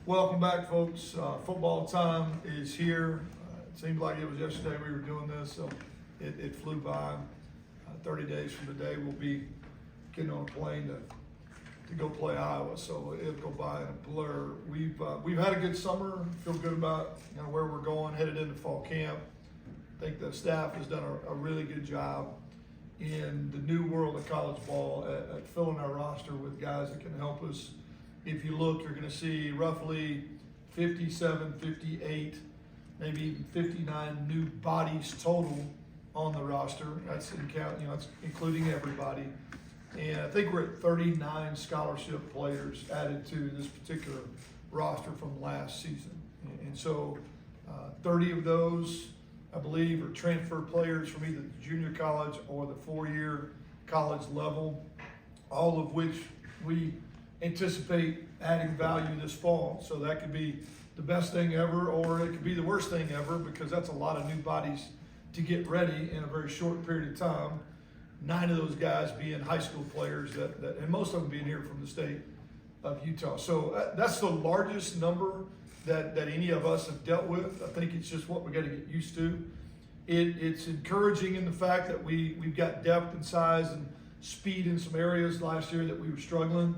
Welcome back, folks. Football time is here. It seemed like it was yesterday we were doing this, so it flew by. 30 days from today, we'll be getting on a plane to go play Iowa, so it'll go by in a blur. We've had a good summer. Feel good about where we're going, headed into fall camp. I think the staff has done a really good job in the new world of college ball at filling our roster with guys that can help us. If you look, you're going to see roughly 57, 58, maybe even 59 new bodies total on the roster. That's that's including everybody. And I think we're at 39 scholarship players added to this particular roster from last season. And so 30 of those, I believe, are transfer players from either the junior college or the four-year college level, all of which we anticipate adding value this fall. So that could be the best thing ever, or it could be the worst thing ever, because that's a lot of new bodies to get ready in a very short period of time. 9 of those guys being high school players and most of them being here from the state of Utah. So that's the largest number that any of us have dealt with. I think it's just what we got to get used to. It's encouraging in the fact that we've got depth and size and speed in some areas last year that we were struggling,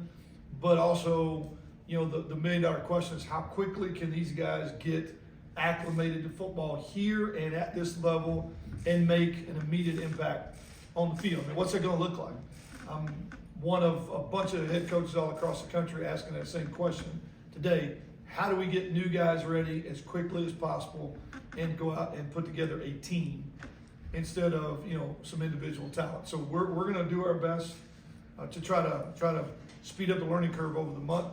but also, the million-dollar question is how quickly can these guys get acclimated to football here and at this level and make an immediate impact on the field. I mean, what's it going to look like? I'm one of a bunch of head coaches all across the country asking that same question today. How do we get new guys ready as quickly as possible and go out and put together a team instead of some individual talent? So we're going to do our best to try to speed up the learning curve over the month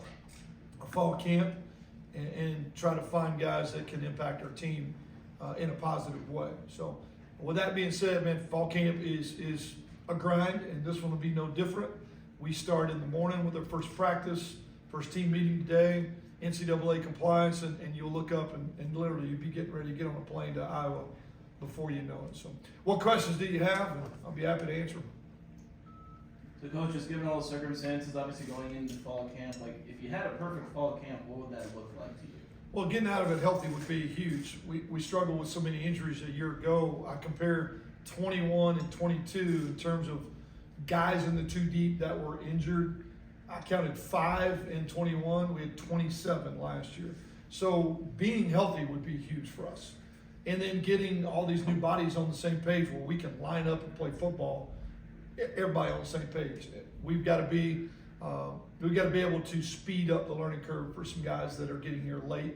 of fall camp and try to find guys that can impact our team in a positive way. So with that being said, man, fall camp is a grind, and this one will be no different. We start in the morning with our first practice, first team meeting today, NCAA compliance, and you'll look up and literally you'll be getting ready to get on a plane to Iowa before you know it. So what questions do you have? I'll be happy to answer them. So Coach, just given all the circumstances, obviously going into fall camp, if you had a perfect fall camp, what would that look like to you? Well, getting out of it healthy would be huge. We struggled with so many injuries a year ago. I compare 21 and 22 in terms of guys in the two deep that were injured. I counted 5 in 21. We had 27 last year. So being healthy would be huge for us. And then getting all these new bodies on the same page where we can line up and play football, everybody on the same page. We've got to be able to speed up the learning curve for some guys that are getting here late.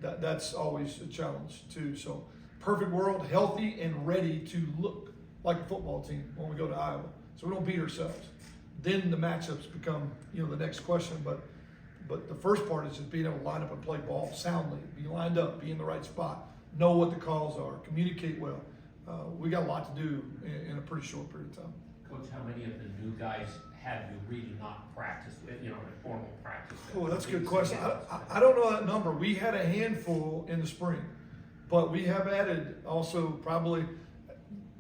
That's always a challenge too. So perfect world, healthy and ready to look like a football team when we go to Iowa. So we don't beat ourselves. Then the matchups become the next question. But the first part is just being able to line up and play ball soundly, be lined up, be in the right spot, know what the calls are, communicate well. We got a lot to do in a pretty short period of time. Coach, how many of the new guys have you really not practiced with, in formal practice? Oh, that's a good question. I don't know that number. We had a handful in the spring, but we have added also probably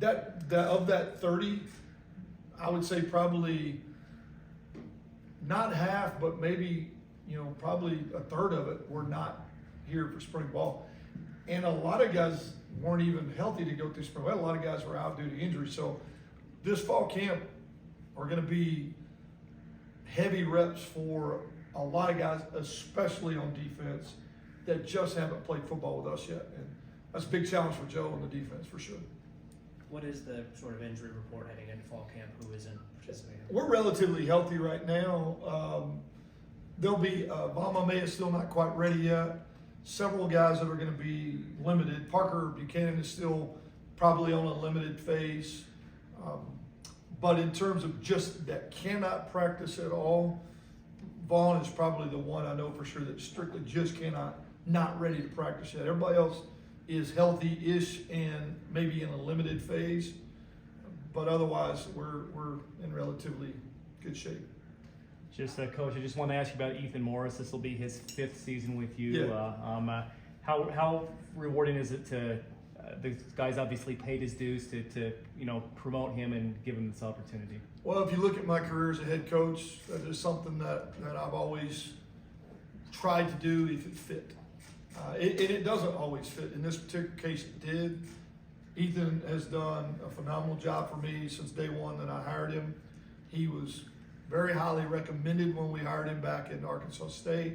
of that 30, I would say probably not half, but maybe, probably a third of it were not here for spring ball. And a lot of guys weren't even healthy to go through spring. We had a lot of guys were out due to injury. So this fall camp are going to be heavy reps for a lot of guys, especially on defense, that just haven't played football with us yet. And that's a big challenge for Joe on the defense for sure. What is the sort of injury report heading into fall camp? Who isn't participating? We're relatively healthy right now. There'll be Valma May is still not quite ready yet. Several guys that are going to be limited. Parker Buchanan is still probably on a limited phase. But in terms of just that cannot practice at all, Vaughn is probably the one I know for sure that strictly just not ready to practice yet. Everybody else is healthy-ish and maybe in a limited phase, but otherwise we're in relatively good shape. Just Coach, I just want to ask you about Ethan Morris. This will be his 5th season with you. Yeah. How rewarding is it to the guy's obviously paid his dues to promote him and give him this opportunity? Well, if you look at my career as a head coach, that is something that I've always tried to do if it fit. It doesn't always fit. In this particular case, it did. Ethan has done a phenomenal job for me since day one that I hired him. He was very highly recommended when we hired him back in Arkansas State.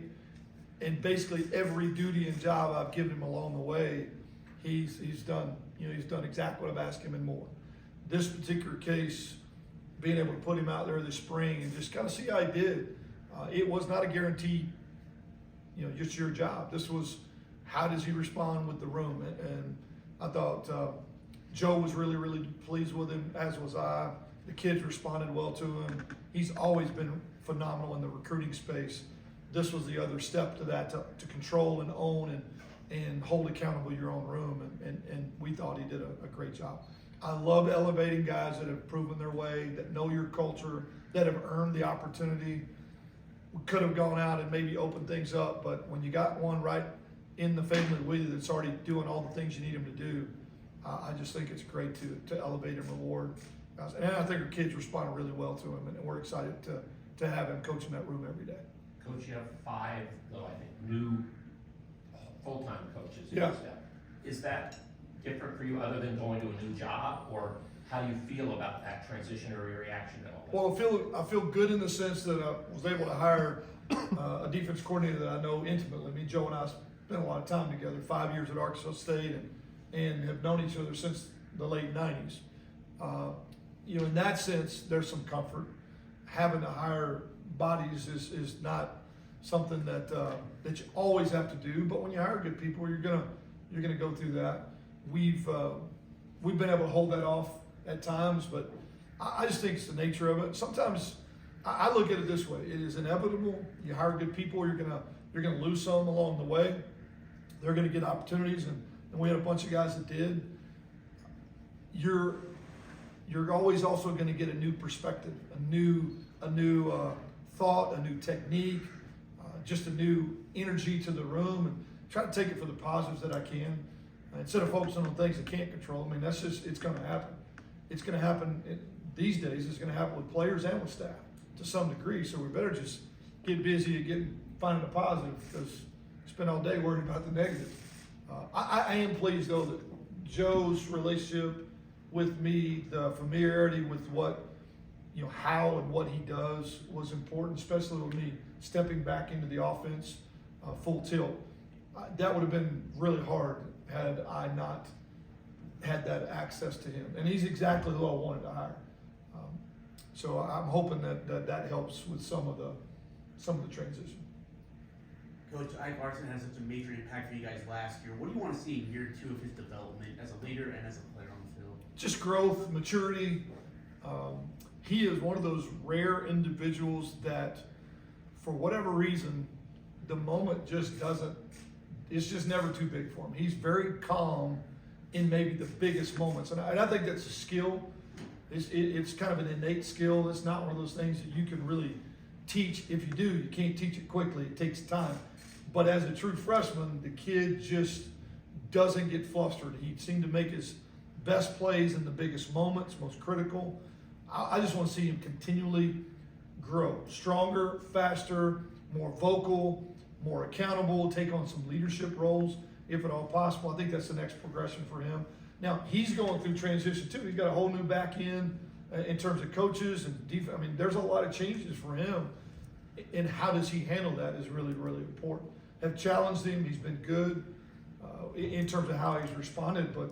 And basically every duty and job I've given him along the way, he's done, he's done exactly what I've asked him and more. This particular case, being able to put him out there this spring and just kind of see how he did, it was not a guarantee, just your job. This was, how does he respond with the room? And I thought Joe was really, really pleased with him, as was I. The kids responded well to him. He's always been phenomenal in the recruiting space. This was the other step to that, to control and own and hold accountable your own room. And we thought he did a great job. I love elevating guys that have proven their way, that know your culture, that have earned the opportunity. We could have gone out and maybe opened things up, but when you got one right in the family with you that's already doing all the things you need him to do, I just think it's great to elevate and reward guys. And I think our kids responded really well to him, and we're excited to have him coach in that room every day. Coach, you have 5, though, I think, new full-time coaches. Yeah. Is that different for you other than going to a new job, or how do you feel about that transition or your reaction to all that? Well, I feel good in the sense that I was able to hire a defense coordinator that I know intimately. I mean, Joe and I spent a lot of time together, 5 years at Arkansas State, and have known each other since the late 90s. In that sense, there's some comfort. Having to hire bodies is not something that you always have to do, but when you hire good people, you're gonna go through that. We've been able to hold that off at times, but I just think it's the nature of it. Sometimes I look at it this way: it is inevitable. You hire good people, you're gonna lose some along the way. They're gonna get opportunities, and we had a bunch of guys that did. You're always also gonna get a new perspective, a new thought, a new technique, just a new energy to the room, and try to take it for the positives that I can. Instead of focusing on things I can't control. I mean, it's going to happen. It's going to happen these days. It's going to happen with players and with staff to some degree. So we better just get busy and finding the positive, because spend all day worrying about the negative. I am pleased though that Joe's relationship with me, the familiarity with what, how and what he does was important, especially with me stepping back into the offense full tilt. That would have been really hard had I not had that access to him. And he's exactly who I wanted to hire. So I'm hoping that helps with some of the transition. Coach, Ike Larson had such a major impact for you guys last year. What do you want to see in year 2 of his development as a leader and as a player on the field? Just growth, maturity. He is one of those rare individuals that, for whatever reason, the moment just doesn't, it's just never too big for him. He's very calm in maybe the biggest moments. And I think that's a skill. It's kind of an innate skill. It's not one of those things that you can really teach. If you do, you can't teach it quickly. It takes time. But as a true freshman, the kid just doesn't get flustered. He seemed to make his best plays in the biggest moments, most critical. I just want to see him continually grow, stronger, faster, more vocal, more accountable, take on some leadership roles if at all possible. I think that's the next progression for him. Now, he's going through transition too. He's got a whole new back end in terms of coaches and defense. I mean, there's a lot of changes for him, and how does he handle that is really, really important. Have challenged him. He's been good in terms of how he's responded, but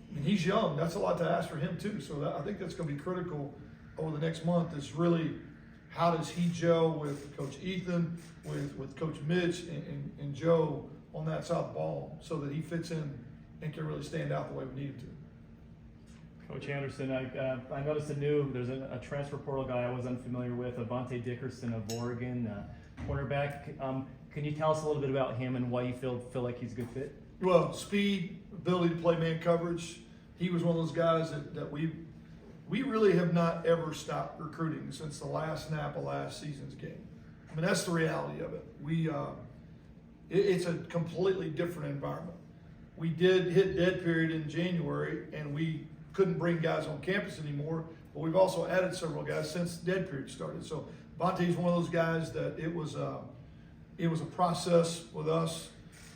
I mean, he's young. That's a lot to ask for him too. So I think that's going to be critical over the next month, is really how does he gel with Coach Ethan, with Coach Mitch and Joe on that side of the ball, so that he fits in and can really stand out the way we need him to. Coach Anderson, I noticed there's a transfer portal guy I was unfamiliar with, Avante Dickerson of Oregon, cornerback. Can you tell us a little bit about him and why you feel like he's a good fit? Well, speed, ability to play man coverage. He was one of those guys that we really have not ever stopped recruiting since the last snap of last season's game. I mean, that's the reality of it. It's a completely different environment. We did hit dead period in January, and we couldn't bring guys on campus anymore, but we've also added several guys since dead period started. So Vontae's one of those guys that it was it was a process with us.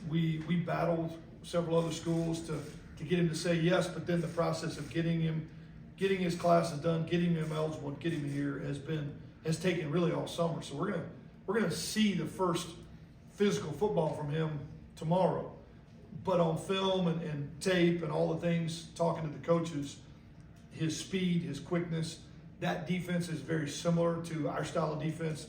We battled several other schools to get him to say yes, but then the process of getting his classes done, getting him eligible, and getting him here has taken really all summer. So we're gonna see the first physical football from him tomorrow. But on film and tape and all the things, talking to the coaches, his speed, his quickness, that defense is very similar to our style of defense.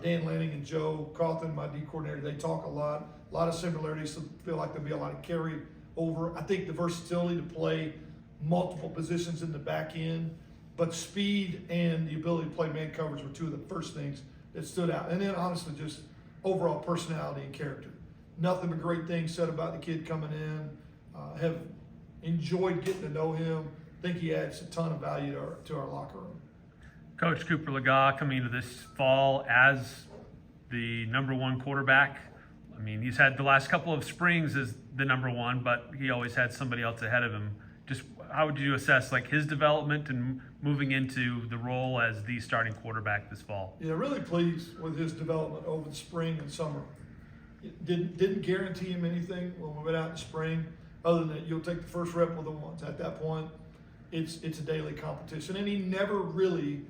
Dan Lanning and Joe Cawthon, my D coordinator, they talk a lot of similarities. So feel like there'll be a lot of carry over. I think the versatility to play multiple positions in the back end, but speed and the ability to play man coverage were two of the first things that stood out. And then honestly, just overall personality and character. Nothing but great things said about the kid coming in. Have enjoyed getting to know him. Think he adds a ton of value to our locker room. Coach Cooper Legas coming into this fall as the #1 quarterback. I mean, he's had the last couple of springs as the #1, but he always had somebody else ahead of him. Just how would you assess like his development and moving into the role as the starting quarterback this fall? Yeah, really pleased with his development over the spring and summer. It didn't guarantee him anything when we went out in spring, other than that you'll take the first rep with the ones. At that point, it's a daily competition, and he never really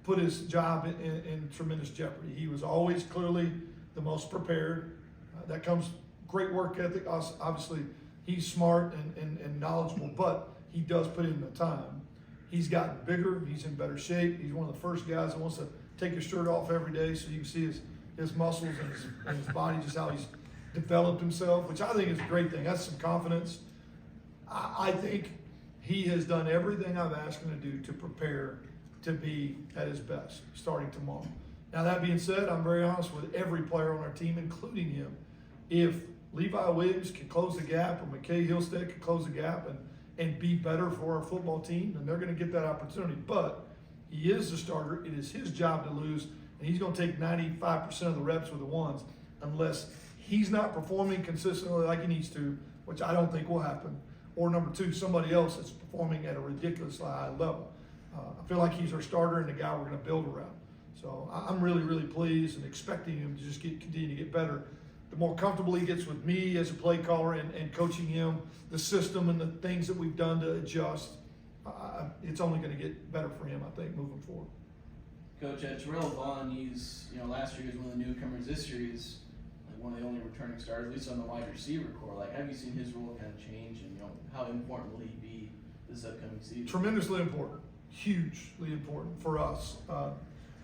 put his job in tremendous jeopardy. He was always clearly the most prepared. That comes great work ethic. Obviously, he's smart and knowledgeable, but he does put in the time. He's gotten bigger. He's in better shape. He's one of the first guys that wants to take his shirt off every day so you can see his muscles and his body, just how he's developed himself, which I think is a great thing. That's some confidence. I think he has done everything I've asked him to do to prepare to be at his best starting tomorrow. Now, that being said, I'm very honest with every player on our team, including him. If Levi Williams can close the gap or McKay Hillstead can close the gap and be better for our football team, then they're going to get that opportunity. But he is the starter. It is his job to lose, and he's going to take 95% of the reps with the ones unless he's not performing consistently like he needs to, which I don't think will happen, or number two, somebody else that's performing at a ridiculously high level. I feel like he's our starter and the guy we're going to build around. So I'm really, really pleased and expecting him to just continue to get better. The more comfortable he gets with me as a play caller and coaching him, the system and the things that we've done to adjust, it's only going to get better for him, I think, moving forward. Coach, Terrell Vaughn, he's, last year he was one of the newcomers. This year he's like one of the only returning starters, at least on the wide receiver core. Like, have you seen his role kind of change, and how important will he be this upcoming season? Tremendously important, hugely important for us.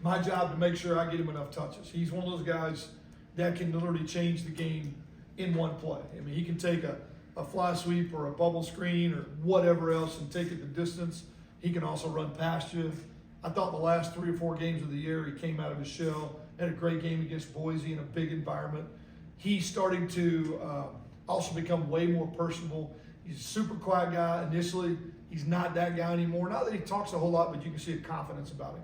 My job to make sure I get him enough touches. He's one of those guys that can literally change the game in one play. I mean, he can take a fly sweep or a bubble screen or whatever else and take it the distance. He can also run past you. I thought the last 3 or 4 games of the year, he came out of his shell, had a great game against Boise in a big environment. He's starting to also become way more personable. He's a super quiet guy initially. He's not that guy anymore. Not that he talks a whole lot, but you can see a confidence about him.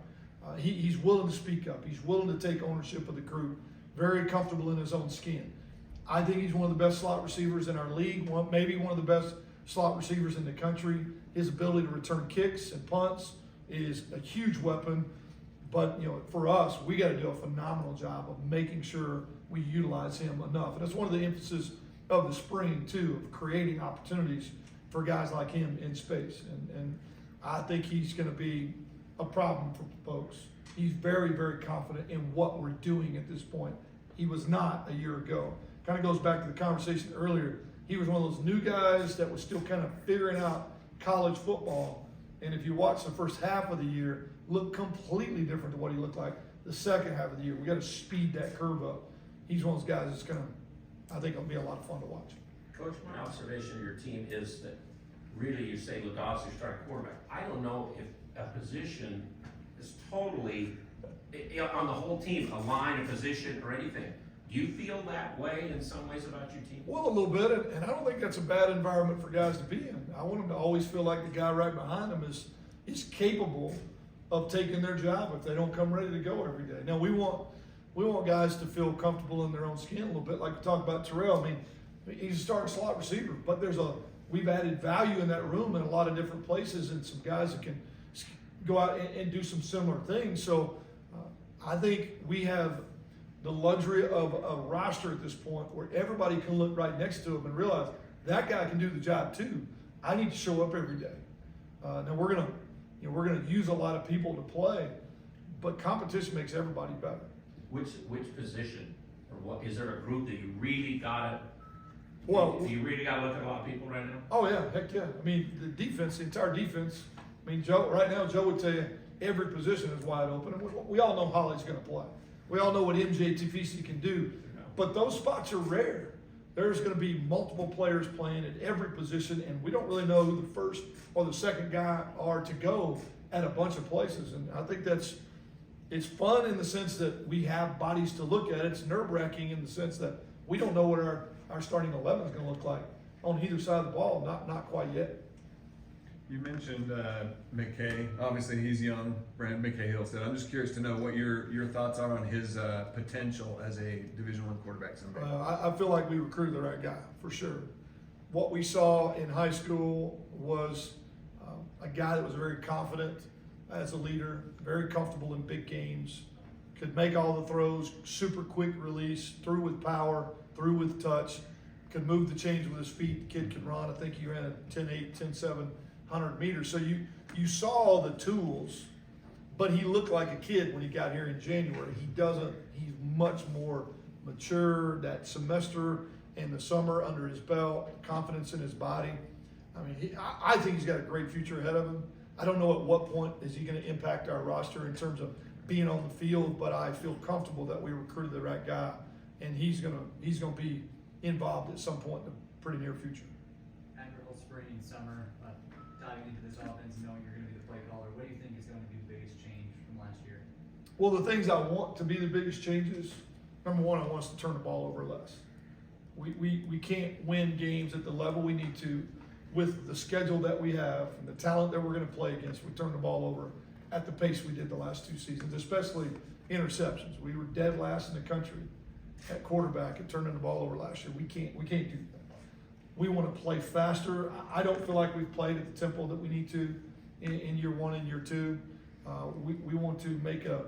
He's willing to speak up. He's willing to take ownership of the group. Very comfortable in his own skin. I think he's one of the best slot receivers in our league, maybe one of the best slot receivers in the country. His ability to return kicks and punts is a huge weapon. But for us, we got to do a phenomenal job of making sure we utilize him enough. And that's one of the emphasis of the spring too, of creating opportunities for guys like him in space. And I think he's going to be a problem for folks. He's very, very confident in what we're doing at this point. He was not a year ago. Kind of goes back to the conversation earlier. He was one of those new guys that was still kind of figuring out college football. And if you watch the first half of the year, looked completely different to what he looked like the second half of the year. We got to speed that curve up. He's one of those guys that's going to, I think it'll be a lot of fun to watch. Coach, my observation of your team is that really you say Legas is starting quarterback. I don't know if a position is totally, on the whole team, a line, a position, or anything. Do you feel that way in some ways about your team? Well, a little bit, and I don't think that's a bad environment for guys to be in. I want them to always feel like the guy right behind them is capable of taking their job if they don't come ready to go every day. Now, we want guys to feel comfortable in their own skin a little bit, like we talked about Terrell. I mean, he's a starting slot receiver, but we've added value in that room in a lot of different places, and some guys that can go out and do some similar things. So I think we have the luxury of a roster at this point where everybody can look right next to him and realize that guy can do the job too. I need to show up every day. Now we're gonna use a lot of people to play, but competition makes everybody better. Which position, or what, is there a group that you really gotta, Well, you really gotta look at a lot of people right now? oh yeah, heck yeah. I mean, the defense, the entire defense. I mean, right now, Joe would tell you every position is wide open. And we all know Holly's going to play. We all know what MJ Tafisi can do. But those spots are rare. There's going to be multiple players playing at every position, and we don't really know who the first or the second guy are to go at a bunch of places. And I think it's fun in the sense that we have bodies to look at. It's nerve-wracking in the sense that we don't know what our starting 11 is going to look like on either side of the ball. Not quite yet. You mentioned McKay. Obviously, he's young. Brandon McKay Hill said. I'm just curious to know what your thoughts are on his potential as a Division I quarterback someday. I feel like we recruited the right guy for sure. What we saw in high school was a guy that was very confident as a leader, very comfortable in big games, could make all the throws, super quick release, threw with power, threw with touch, could move the chains with his feet. The kid could run. I think he ran a 10.8, 10.7. 100 meters. So you saw the tools, but he looked like a kid when he got here in January. He's much more mature. That semester and the summer under his belt, confidence in his body. I mean, I think he's got a great future ahead of him. I don't know at what point is he going to impact our roster in terms of being on the field, but I feel comfortable that we recruited the right guy, and he's gonna be involved at some point in the pretty near future. After whole spring and summer, diving into this offense, knowing you're going to be the play caller, what do you think is going to be the biggest change from last year? Well, the things I want to be the biggest changes, number one, I want us to turn the ball over less. We can't win games at the level we need to with the schedule that we have and the talent that we're going to play against. We turn the ball over at the pace we did the last two seasons, especially interceptions. We were dead last in the country at quarterback and turning the ball over last year. We can't do that. We want to play faster. I don't feel like we've played at the tempo that we need to in year one and year two. We want to make a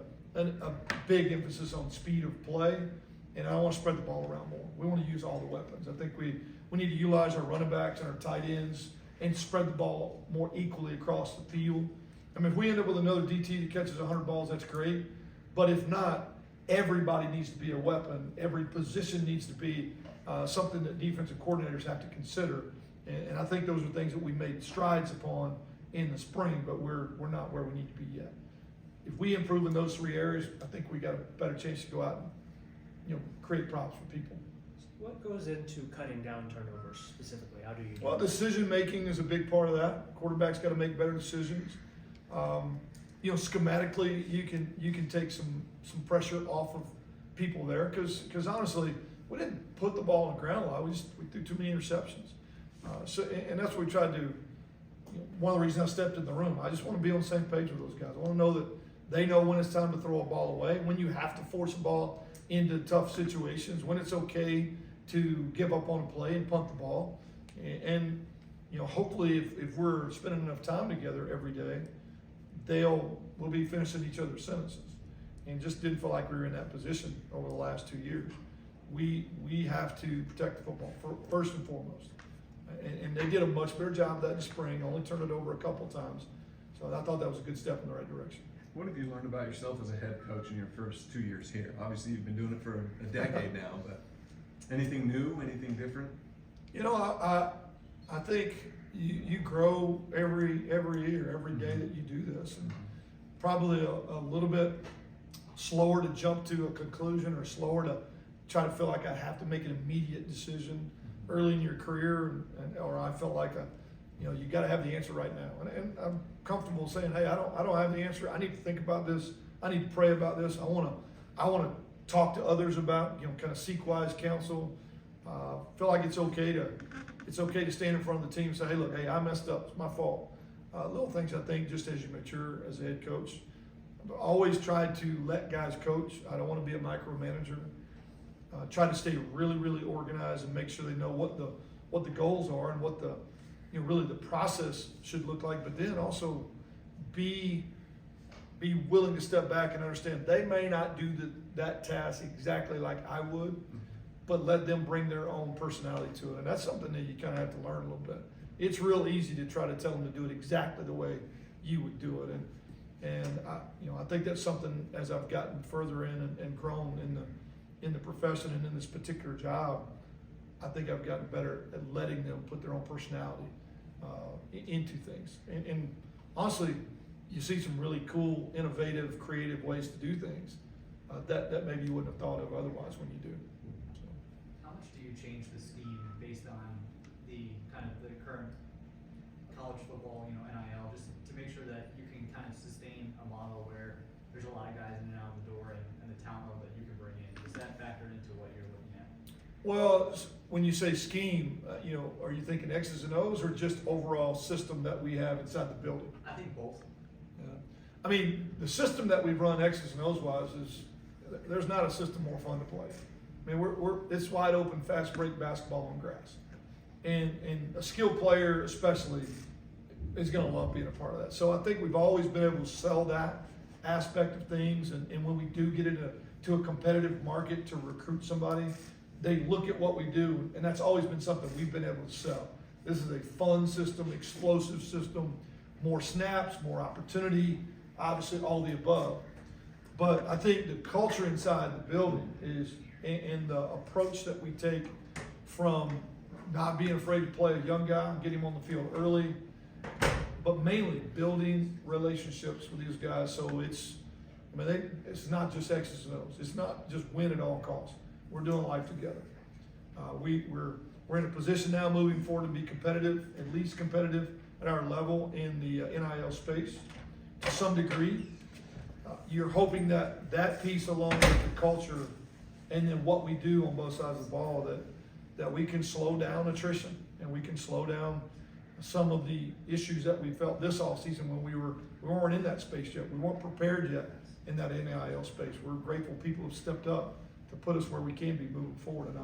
big emphasis on speed of play, and I want to spread the ball around more. We want to use all the weapons. I think we need to utilize our running backs and our tight ends and spread the ball more equally across the field. I mean, if we end up with another DT that catches 100 balls, that's great. But if not, everybody needs to be a weapon. Every position needs to be something that defensive coordinators have to consider, and I think those are things that we made strides upon in the spring, but we're not where we need to be yet. If we improve in those three areas, I think we got a better chance to go out and create problems for people. What goes into cutting down turnovers specifically? How do you do Well, that? decision making is a big part of that. Quarterback's got to make better decisions. Schematically, you can take some pressure off of people there because honestly, we didn't put the ball on the ground a lot. We threw too many interceptions. And that's what we tried to do. One of the reasons I stepped in the room, I just want to be on the same page with those guys. I want to know that they know when it's time to throw a ball away, when you have to force a ball into tough situations, when it's okay to give up on a play and punt the ball. And hopefully if we're spending enough time together every day, we'll be finishing each other's sentences. And just didn't feel like we were in that position over the last 2 years. We have to protect the football first and foremost. And they did a much better job of that in the spring, only turned it over a couple times. So I thought that was a good step in the right direction. What have you learned about yourself as a head coach in your first 2 years here? Obviously, you've been doing it for a decade now, but anything new, anything different? I think you grow every year, every day that you do this, and probably a little bit slower to jump to a conclusion or slower to try to feel like I have to make an immediate decision early in your career, or I felt like you got to have the answer right now. And I'm comfortable saying, hey, I don't have the answer. I need to think about this. I need to pray about this. I want to talk to others about, kind of seek wise counsel. Feel like it's okay to stand in front of the team and say, hey, I messed up. It's my fault. Little things I think just as you mature as a head coach. I've always tried to let guys coach. I don't want to be a micromanager. Try to stay really, really organized and make sure they know what the goals are and what the really the process should look like. But then also be be willing to step back and understand they may not do that task exactly like I would, but let them bring their own personality to it. And that's something that you kind of have to learn a little bit. It's real easy to try to tell them to do it exactly the way you would do it. And I think that's something, as I've gotten further in and grown in the profession and in this particular job, I think I've gotten better at letting them put their own personality into things. And honestly, you see some really cool, innovative, creative ways to do things that maybe you wouldn't have thought of otherwise when you do. So. How much do you change the scheme based on the kind of the current college football, NIL, just to make sure that you can kind of sustain a model where there's a lot of guys in and out of the door and the talent level that you can bring in? Is that factored into what you're looking at? Well, when you say scheme, are you thinking X's and O's or just overall system that we have inside the building? I think both. Yeah. I mean, the system that we run X's and O's wise is, there's not a system more fun to play. I mean, it's wide open, fast break basketball on grass. And a skilled player especially is gonna love being a part of that. So I think we've always been able to sell that aspect of things, and when we do get into a competitive market to recruit somebody, they look at what we do, and that's always been something we've been able to sell. This is a fun system, explosive system, more snaps, more opportunity, obviously all the above. But I think the culture inside the building is, and the approach that we take from not being afraid to play a young guy, get him on the field early, but mainly building relationships with these guys. So it's not just X's and O's. It's not just win at all costs. We're doing life together. We're in a position now moving forward to be competitive, at least competitive at our level in the NIL space to some degree. You're hoping that piece, along with the culture and then what we do on both sides of the ball, that we can slow down attrition and we can slow down some of the issues that we felt this offseason when we weren't in that space yet. We weren't prepared yet in that NIL space. We're grateful people have stepped up to put us where we can be moving forward. And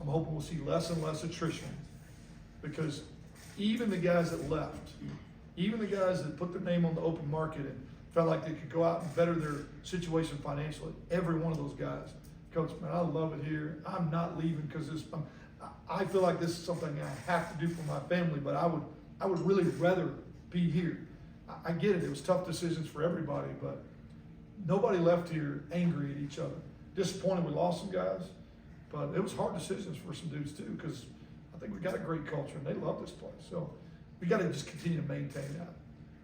I'm hoping we'll see less and less attrition, because even the guys that left, even the guys that put their name on the open market and felt like they could go out and better their situation financially, every one of those guys, Coach, man, I love it here. I'm not leaving because I feel like this is something I have to do for my family, but I would really rather be here. I get it. It was tough decisions for everybody, but nobody left here angry at each other. Disappointed we lost some guys, but it was hard decisions for some dudes too, because I think we got a great culture and they love this place. So we got to just continue to maintain that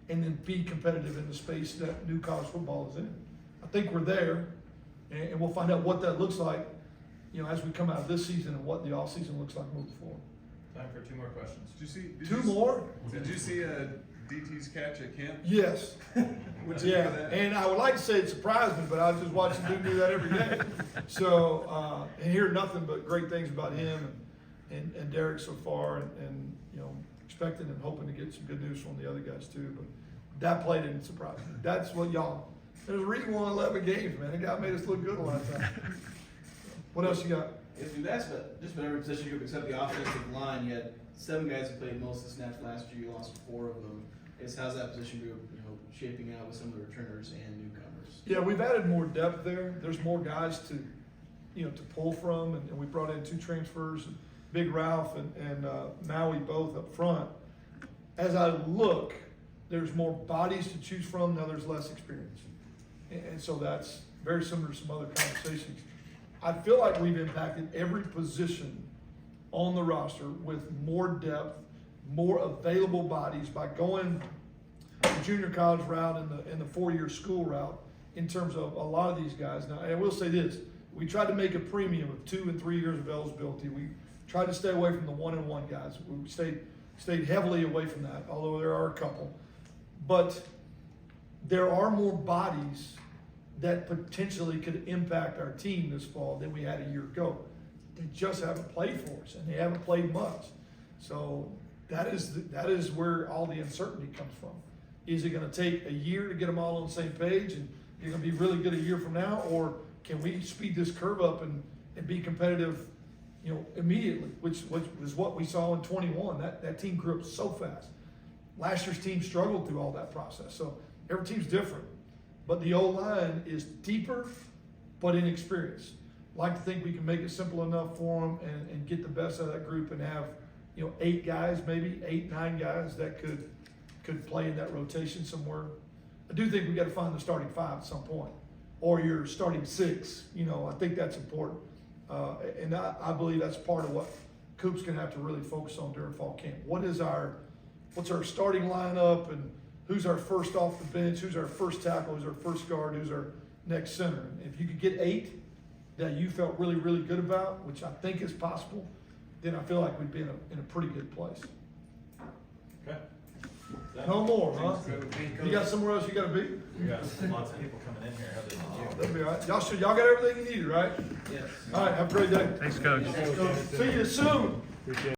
and then be competitive in the space that new college football is in. I think we're there, and we'll find out what that looks like, as we come out of this season and what the off season looks like moving forward. Time for 2 more questions. Two more? Did you see DT's catch at camp? Yes. What'd you think of Yeah, that? and I would like to say it surprised me, but I was just watching him do that every day. So, and hear nothing but great things about him and Derek so far, and expecting and hoping to get some good news from the other guys too. But that play didn't surprise me. That's what there's a reason we won 11 games, man. The guy made us look good a lot of times. What else you got? If you've asked about just about every position group except the offensive line, you had 7 guys who played most of the snaps last year. You lost 4 of them. How's that position group, shaping out with some of the returners and newcomers? Yeah, we've added more depth there. There's more guys to pull from, and we brought in 2 transfers, Big Ralph and Maui both up front. As I look, there's more bodies to choose from. Now there's less experience, and so that's very similar to some other conversations. I feel like we've impacted every position on the roster with more depth, more available bodies by going the junior college route and the 4-year school route in terms of a lot of these guys. Now, I will say this, we tried to make a premium of 2 and 3 years of eligibility. We tried to stay away from the 1-and-1 guys. We stayed heavily away from that, although there are a couple. But there are more bodies that potentially could impact our team this fall than we had a year ago. They just haven't played for us, and they haven't played much. So that is where all the uncertainty comes from. Is it going to take a year to get them all on the same page, and you're going to be really good a year from now, or can we speed this curve up and be competitive, immediately? Which was what we saw in 21. That team grew up so fast. Last year's team struggled through all that process. So every team's different. but the O-line is deeper, but inexperienced. Like to think we can make it simple enough for them and get the best out of that group and have, 8 guys, maybe 8, 9 guys that could play in that rotation somewhere. I do think we got to find the starting 5 at some point, or your starting 6. I think that's important, and I believe that's part of what Coop's going to have to really focus on during fall camp. What's our starting lineup, and who's our first off the bench? Who's our first tackle? Who's our first guard? Who's our next center? And if you could get 8 that you felt really, really good about, which I think is possible, then I feel like we'd be in a pretty good place. Okay. No more, huh? You got somewhere else you got to be? We got lots of people coming in here other than you. That'll be all right. Y'all got everything you needed, right? Yes. All right, have a great day. Thanks, Coach. See you soon. Appreciate it.